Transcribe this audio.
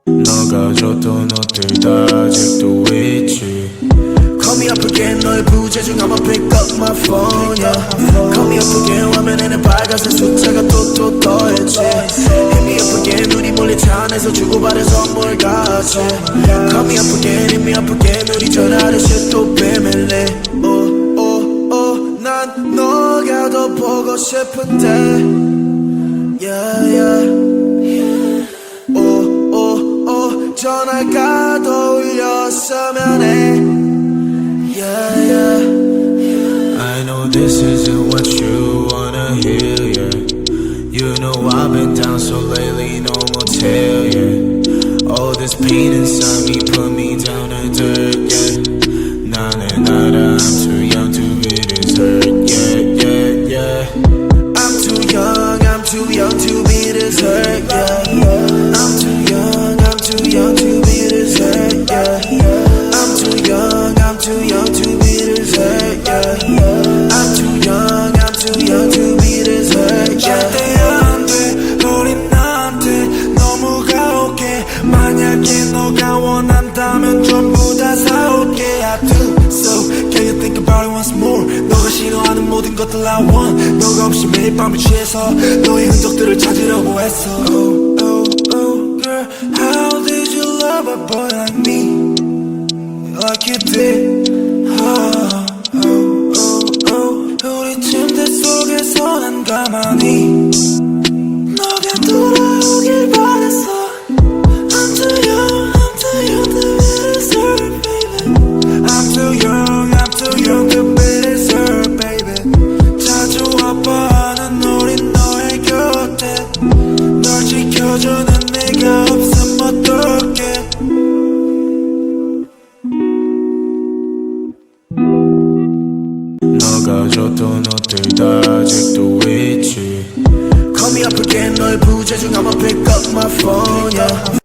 너가 줬던 옷들 다 아직도 있지. Call me up again 너의 부재중 I'ma pick up my phone yeah. Call me up again 화면에는 빨간색 숫자가 또 떠있지. Hit me up again 우리 몰래 차 안에서 주고받은 선물 같이. Call me up again hit me up again 우리 전화를 또 비밀리. 난 너가 더 보고 싶은데 yeah yeah. 전화가 더 울렸으면 해 yeah, yeah. I know this isn't what you wanna hear, yeah. You know I've been down so lately, no motel, yeah. All this pain inside me put me down to dirt, yeah. 나는 알아, I'm too young to be this hurt, yeah, yeah, yeah. I'm too young to be this hurt, yeah. I'm too young to be this hurt, yeah. I'm too young to be this hurt, yeah. I'm too young to be this hurt, yeah. 절대 안 돼, 우린 나한테 너무 가혹해. 만약에 너가 원한다면 전부 다 사올게. I do so, can you think about it once more? 너가 싫어하는 모든 것들 I want. 너가 없이 매일 밤을 취해서 너의 흔적들을 찾으려고 했어. Oh, oh, oh, girl, how did you love a boy like me? Like you did. Oh, oh, oh, oh. 우리 침대 속에서 난 가만히 너가 돌아오길 바랬어. I'm too young to be this hurt, baby. I'm too young to be this hurt, baby. 자주 아파하는 우린 너의 곁에 널 지켜주는 내가 없으면 어떡해. 너가 줬던 옷들 다 아직도 있지. Call me up again 너의 부재중 I'ma pick up my phone yeah.